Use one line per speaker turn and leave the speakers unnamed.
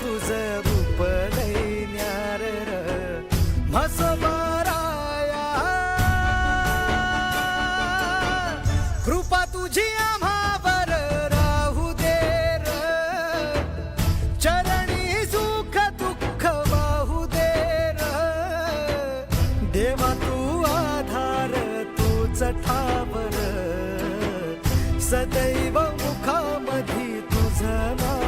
तुझ रूप लय न्यार म्हसोबाराया कृपा तुझी आम्हावर राहू दे र चरणी सुख दुःख वाहू दे र देवा तू आधार तूच ठावर सदैव मुखामधी तुझ नाव